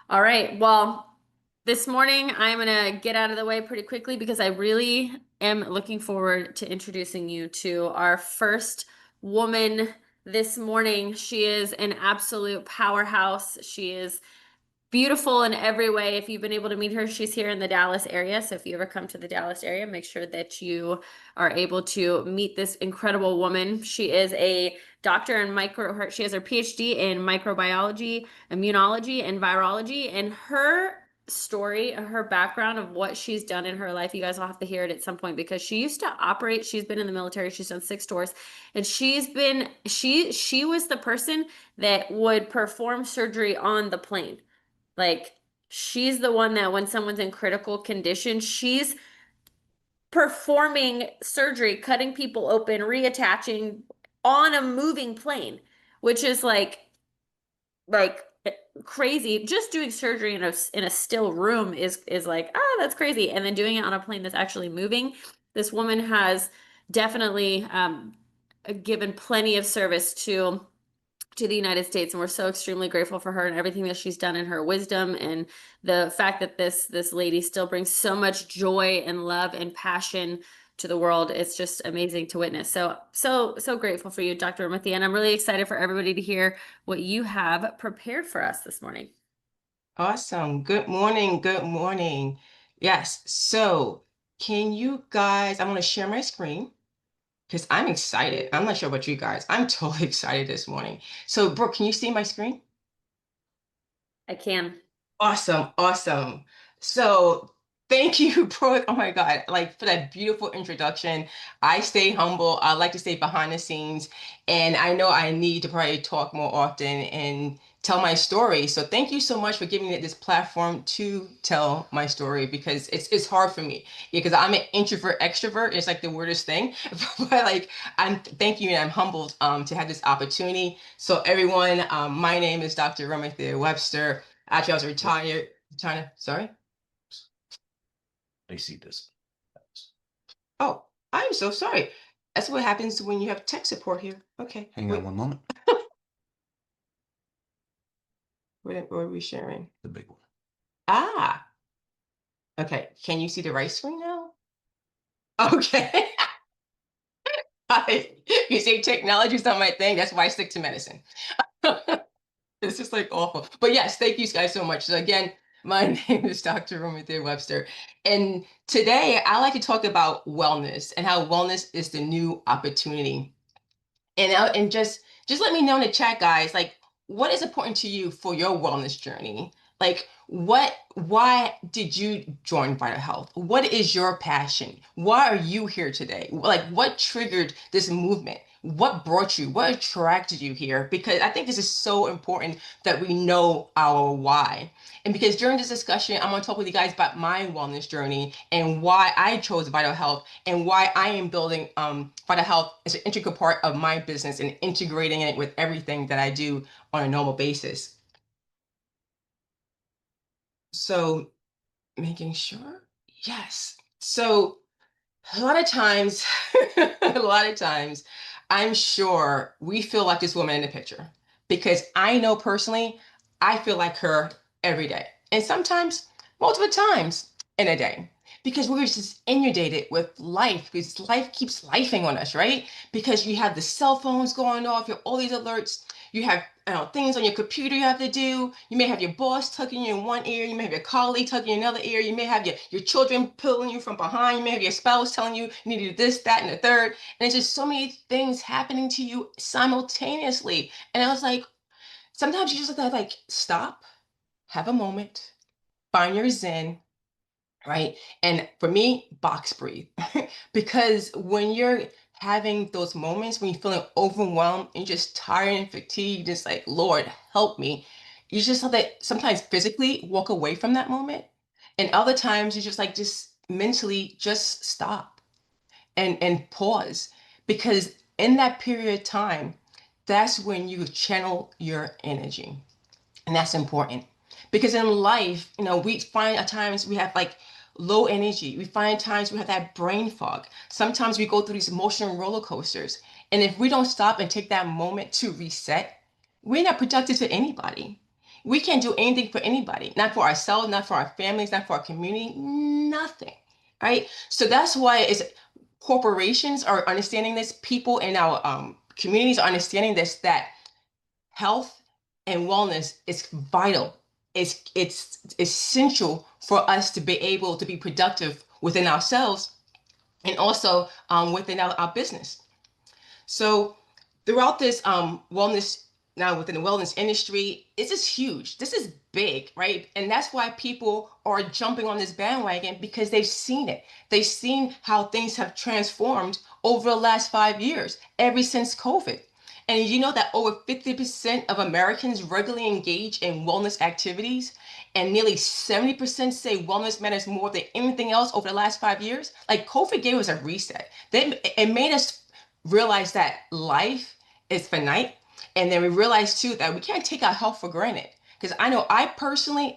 All right. Well, this morning I'm going to get out of the way pretty quickly because I really am looking forward to introducing you to our first woman this morning. She is an absolute powerhouse. She is beautiful in every way. If you've been able to meet her, she's here in the Dallas area. So if you ever come to the Dallas area, make sure that you are able to meet this incredible woman. She is a doctor in she has her PhD in microbiology, immunology, and virology. And her story, her background of what she's done in her life, you guys will have to hear it at some point because she used to operate, she's been in the military, she's done 6 tours, and she was the person that would perform surgery on the plane. Like, she's the one that when someone's in critical condition, she's performing surgery, cutting people open, reattaching on a moving plane, which is like crazy. Just doing surgery in a still room is like, that's crazy. And then doing it on a plane that's actually moving. This woman has definitely given plenty of service to the United States, and we're so extremely grateful for her and everything that she's done in her wisdom and the fact that this lady still brings so much joy and love and passion to the world. It's just amazing to witness. So grateful for you, Dr. Ramothy, and I'm really excited for everybody to hear what you have prepared for us this morning. Awesome. Good morning. Good morning. Yes. So, can you guys, I want to share my screen because I'm excited. I'm not sure about you guys. I'm totally excited this morning. So, Brooke, can you see my screen? I can. Awesome, awesome. So thank you, Brooke. Oh my God, like for that beautiful introduction. I stay humble. I like to stay behind the scenes. And I know I need to probably talk more often and tell my story. So thank you so much for giving me this platform to tell my story because it's hard for me. Yeah, because I'm an introvert extrovert. It's like the weirdest thing. But like I'm thank you and I'm humbled to have this opportunity. So everyone, my name is Dr. Ramothy Webster. Actually, I was retired. China, sorry. I see this. Oh, I'm so sorry. That's what happens when you have tech support here. Okay, Hang wait, on one moment. what are we sharing? The big one. Ah, okay. Can you see the right screen now? Okay. You say technology is not my thing. That's why I stick to medicine. It's just like awful. But yes, thank you guys so much. So again, my name is Dr. Ramothy Webster. And today I like to talk about wellness and how wellness is the new opportunity. And just let me know in the chat, guys, like what is important to you for your wellness journey? Like why did you join Vital Health? What is your passion? Why are you here today? Like what triggered this movement? What brought you? What attracted you here? Because I think this is so important that we know our why. And because during this discussion, I'm going to talk with you guys about my wellness journey and why I chose Vital Health and why I am building Vital Health as an integral part of my business and integrating it with everything that I do on a normal basis. So making sure, yes. So a lot of times, a lot of times, I'm sure we feel like this woman in the picture because I know personally, I feel like her every day. And sometimes, multiple times in a day. Because we're just inundated with life, because life keeps lifing on us, right? Because you have the cell phones going off, you have all these alerts, you have things on your computer you have to do. You may have your boss tugging you in one ear. You may have your colleague tugging you in another ear. You may have your children pulling you from behind. You may have your spouse telling you you need to do this, that, and the third. And it's just so many things happening to you simultaneously. And I was like, sometimes you just have to like stop, have a moment, find your zen, right? And for me, box breathe. Because when you're having those moments when you're feeling overwhelmed and just tired and fatigued, just like, Lord, help me. You just have to sometimes physically walk away from that moment. And other times you just like just mentally just stop and pause. Because in that period of time, that's when you channel your energy. And that's important because in life, we find at times we have like low energy. We find times we have that brain fog. Sometimes we go through these emotional roller coasters. And if we don't stop and take that moment to reset, we're not productive to anybody. We can't do anything for anybody, not for ourselves, not for our families, not for our community, nothing. Right? So that's why it's corporations are understanding this, people in our communities are understanding this, that health and wellness is vital. It's essential for us to be able to be productive within ourselves and also within our business. So throughout this wellness, now within the wellness industry, this is huge. This is big, right? And that's why people are jumping on this bandwagon, because they've seen it. They've seen how things have transformed over the last 5 years, ever since COVID. And you know that over 50% of Americans regularly engage in wellness activities, and nearly 70% say wellness matters more than anything else over the last 5 years. Like, COVID gave us a reset. It made us realize that life is finite. And then we realize too that we can't take our health for granted. Because I know I personally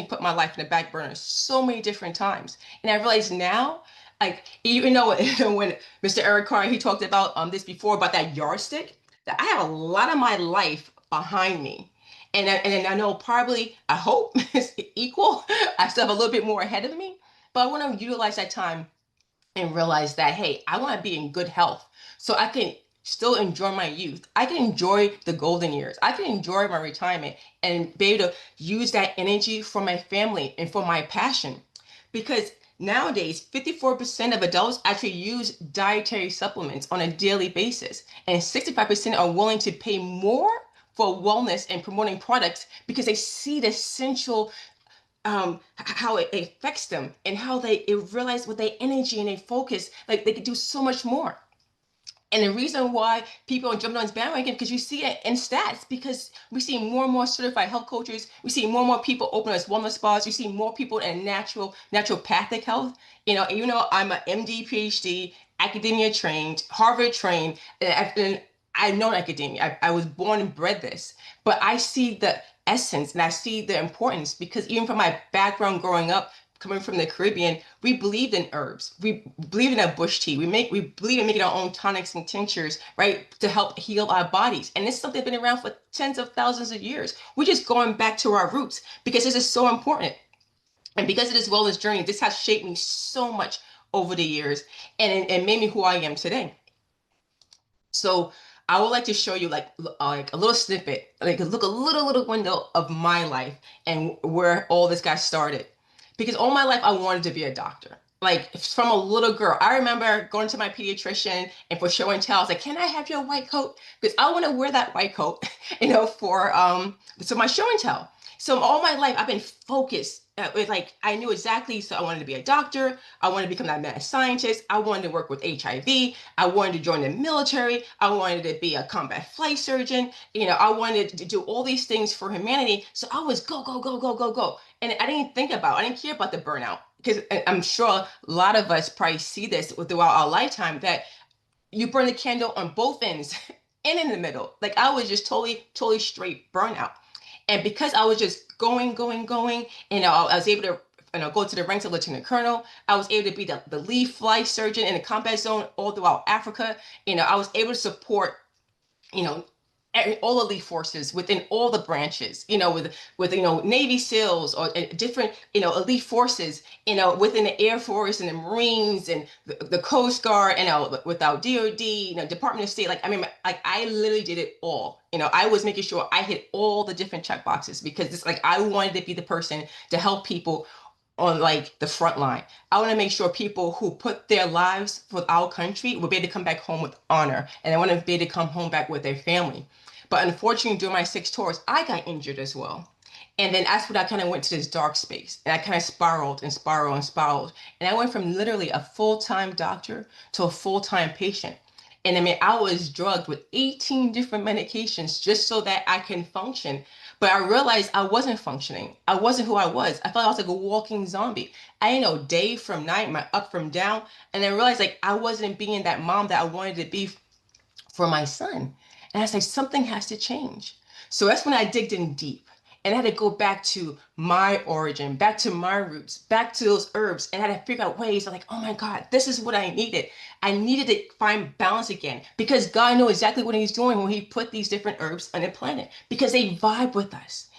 put my life in the back burner so many different times. And I realize now, like, even though when Mr. Eric Carr, he talked about this before, about that yardstick, that I have a lot of my life behind me. And I know, probably, I hope it's equal. I still have a little bit more ahead of me, but I want to utilize that time and realize that, hey, I want to be in good health so I can still enjoy my youth. I can enjoy the golden years. I can enjoy my retirement and be able to use that energy for my family and for my passion. Because nowadays, 54% of adults actually use dietary supplements on a daily basis, and 65% are willing to pay more for wellness and promoting products because they see the essential how it affects them, and how they realize with their energy and their focus, like they could do so much more. And the reason why people are jumping on this bandwagon, because you see it in stats, because we see more and more certified health coaches, we see more and more people open as wellness spas, you see more people in naturopathic health. I'm an MD, PhD, academia trained, Harvard trained, and I've known academia. I was born and bred this, but I see the essence and I see the importance, because even from my background growing up, coming from the Caribbean, we believed in herbs. We believe in a bush tea. We believe in making our own tonics and tinctures, right, to help heal our bodies. And this is something that's been around for tens of thousands of years. We're just going back to our roots because this is so important. And because of this wellness journey, this has shaped me so much over the years, and made me who I am today. So I would like to show you, like a little snippet, like look a little window of my life and where all this got started. Because all my life I wanted to be a doctor. Like, from a little girl, I remember going to my pediatrician, and for show and tell, I was like, "Can I have your white coat?" Because I want to wear that white coat, for so my show and tell. So all my life I've been focused. With, like, I knew exactly. So I wanted to be a doctor. I wanted to become that mad scientist. I wanted to work with HIV. I wanted to join the military. I wanted to be a combat flight surgeon. I wanted to do all these things for humanity. So I was go, go, go, go, go, go. And I didn't care about the burnout, because I'm sure a lot of us probably see this throughout our lifetime, that you burn the candle on both ends and in the middle. Like, I was just totally, totally straight burnout. And because I was just going, going, going, I was able to go to the ranks of lieutenant colonel. I was able to be the lead flight surgeon in the combat zone all throughout Africa. I was able to support, you know, all elite forces within all the branches, with Navy SEALs, or different, elite forces, within the Air Force and the Marines and the Coast Guard, without DoD, Department of State. Like, I mean, like, I literally did it all. I was making sure I hit all the different check boxes, because it's like I wanted to be the person to help people on, like, the front line. I want to make sure people who put their lives for our country will be able to come back home with honor, and I want to be able to come home back with their family. But unfortunately, during my 6 tours, I got injured as well. And then that's when I kind of went to this dark space, and I kind of spiraled and spiraled and spiraled. And I went from literally a full-time doctor to a full-time patient. And I mean, I was drugged with 18 different medications just so that I can function. But I realized I wasn't functioning. I wasn't who I was. I felt I was like a walking zombie. I didn't know day from night, my up from down. And I realized, like, I wasn't being that mom that I wanted to be for my son. And I was like, something has to change. So that's when I digged in deep. And I had to go back to my origin, back to my roots, back to those herbs, and I had to figure out ways of, like, oh my God, this is what I needed. I needed to find balance again, because God knew exactly what He's doing when He put these different herbs on the planet, because they vibe with us.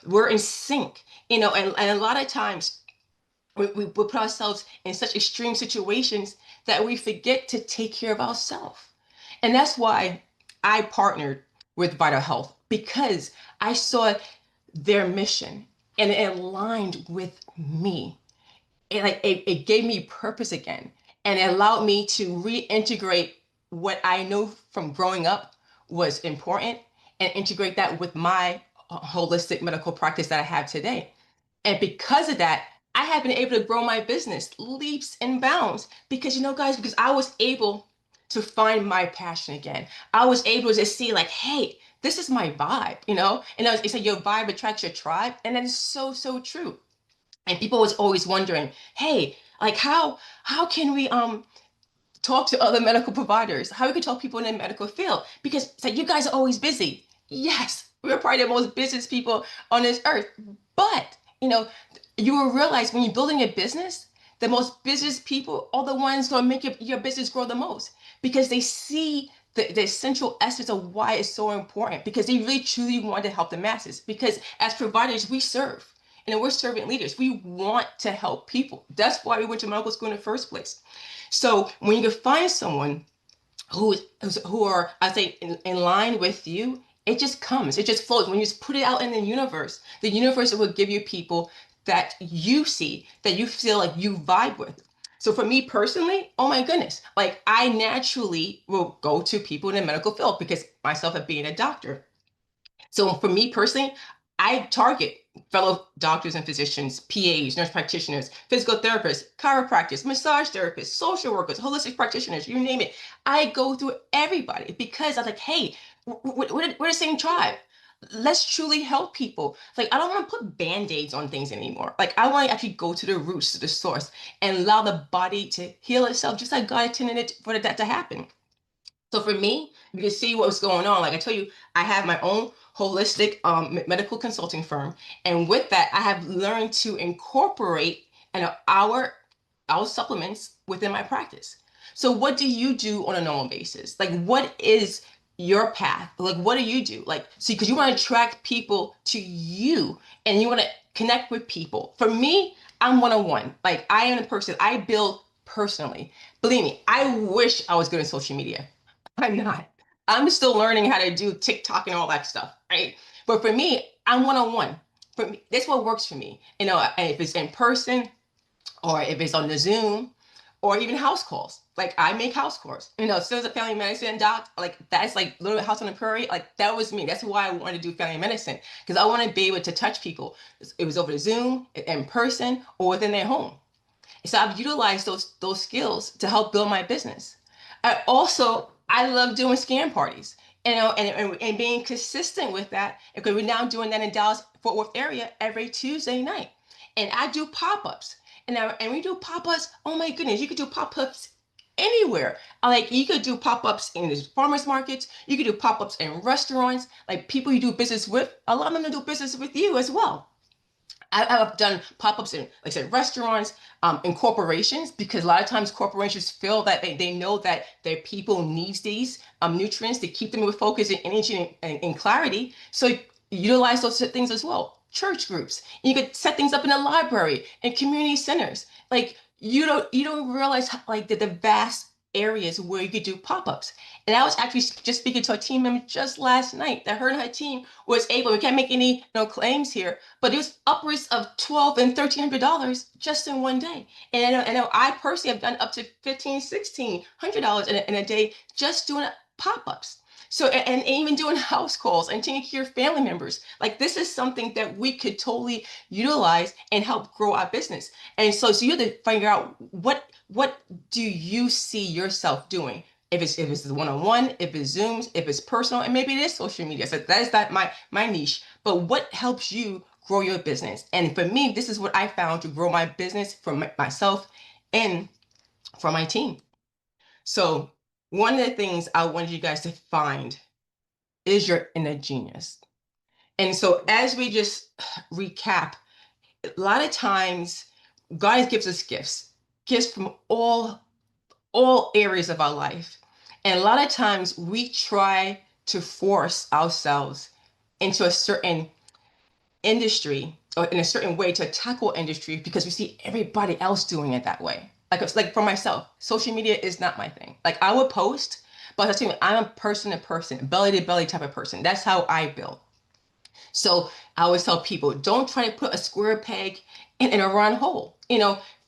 We're in sync, and a lot of times we put ourselves in such extreme situations that we forget to take care of ourselves. And that's why I partnered with Vital Health, because I saw their mission and it aligned with me. It gave me purpose again, and it allowed me to reintegrate what I know from growing up was important and integrate that with my holistic medical practice that I have today. And because of that, I have been able to grow my business leaps and bounds because, guys, because I was able to find my passion again. I was able to see, like, hey, this is my vibe, And it's like your vibe attracts your tribe. And that is so, so true. And people was always wondering, hey, like how can we talk to other medical providers? How we can talk people in the medical field? Because it's like you guys are always busy. Yes, we're probably the most busiest people on this earth. But you will realize when you're building a business, the most busiest people are the ones going to make your business grow the most because they see the essential essence of why it's so important because they really truly want to help the masses. Because as providers, we serve and we're servant leaders. We want to help people. That's why we went to medical school in the first place. So when you can find someone who are, I say, in line with you, it just comes, it just flows. When you just put it out in the universe will give you people that you see, that you feel like you vibe with. So for me personally, oh my goodness, like I naturally will go to people in the medical field because myself of being a doctor. So for me personally, I target fellow doctors and physicians, PAs, nurse practitioners, physical therapists, chiropractors, massage therapists, social workers, holistic practitioners, you name it. I go through everybody because I'm like, hey, we're the same tribe. Let's truly help people. Like, I don't want to put band-aids on things anymore. Like, I want to actually go to the roots, to the source, and allow the body to heal itself, just like God intended it for that to happen. So for me, you can see what's going on. Like I tell you, I have my own holistic medical consulting firm, and with that, I have learned to incorporate our supplements within my practice. So what do you do on a normal basis? Like what is your path? Like what do you do? Like see, because you want to attract people to you, and you want to connect with people. For me, I'm one-on-one. Like I am a person. I build personally. Believe me, I wish I was good at social media. I'm not. I'm still learning how to do TikTok and all that stuff, right? But for me, I'm one-on-one. For me, that's what works for me. And if it's in person or if it's on the Zoom or even house calls. Like I make house calls. Still as a family medicine doc, like that's like Little House on the Prairie. Like that was me. That's why I wanted to do family medicine because I want to be able to touch people. It was over the Zoom, in person, or within their home. So I've utilized those skills to help build my business. I love doing scam parties, and being consistent with that. Okay, we're now doing that in Dallas Fort Worth area every Tuesday night, and I do pop-ups, and we do pop-ups. Oh my goodness, you could do pop-ups anywhere. Like you could do pop-ups in the farmers markets, you could do pop-ups in restaurants, like people you do business with. Allow them to do business with you as well. I've done pop-ups in, like I said, restaurants, in corporations, because a lot of times corporations feel that they know that their people needs these nutrients to keep them with focus and energy and clarity. So utilize those things as well. Church groups. You could set things up in a library and community centers. Like you don't realize like the vast areas where you could do pop-ups. And I was actually just speaking to a team member just last night that her and her team was able, we can't make any claims here, but it was upwards of $12 and $1,300 just in one day. And I know I personally have done up to $15, $1,600 in a day just doing pop-ups. So and even doing house calls and taking care of family members. Like this is something that we could totally utilize and help grow our business. And so you have to figure out what do you see yourself doing? If it's the one-on-one, if it's Zooms, if it's personal, and maybe it is social media. So that is not my niche. But what helps you grow your business? And for me, this is what I found to grow my business for myself and for my team. So one of the things I wanted you guys to find is your inner genius. And so as we just recap, a lot of times God gives us gifts from all areas of our life. And a lot of times we try to force ourselves into a certain industry or in a certain way to tackle industry because we see everybody else doing it that way. Like it's like for myself, social media is not my thing. Like I would post, but I'm a person to person, belly to belly type of person. That's how I build. So I always tell people, don't try to put a square peg in a round hole.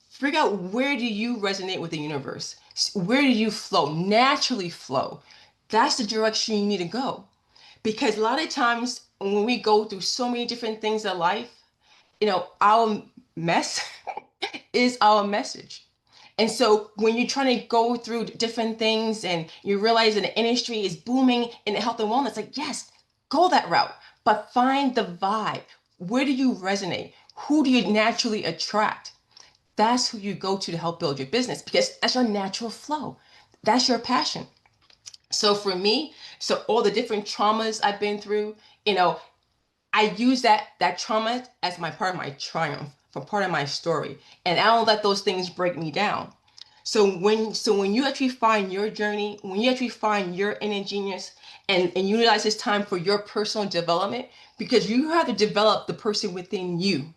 Figure out where do you resonate with the universe? Where do you flow, naturally flow? That's the direction you need to go. Because a lot of times when we go through so many different things in life, our mess is our message. And so when you're trying to go through different things and you realize that the industry is booming in health and wellness, like, yes, go that route, but find the vibe. Where do you resonate? Who do you naturally attract? That's who you go to help build your business because that's your natural flow. That's your passion. So for me, so all the different traumas I've been through, you know, I use that trauma as my part of my triumph, for part of my story, and I don't let those things break me down. So when you actually find your journey, when you actually find your inner genius, and utilize this time for your personal development, because you have to develop the person within you.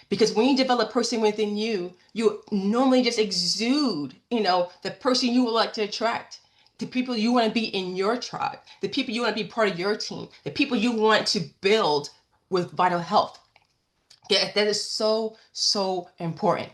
Because when you develop a person within you, you normally just exude, the person you would like to attract, the people you want to be in your tribe, the people you want to be part of your team, the people you want to build with vital health. Yeah, that is so, so important.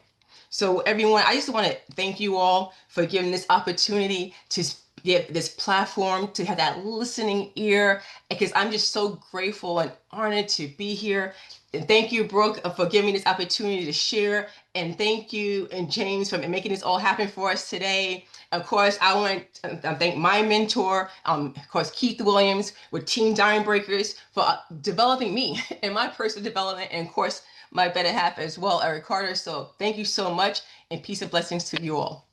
So everyone, I just want to thank you all for giving this opportunity to give this platform, to have that listening ear, because I'm just so grateful and honored to be here. And thank you, Brooke, for giving me this opportunity to share. And thank you, and James, for making this all happen for us today. Of course, I want to thank my mentor, of course, Keith Williams with Team Diamond Breakers for developing me in my personal development, and of course, my better half as well, Eric Carter. So thank you so much, and peace and blessings to you all.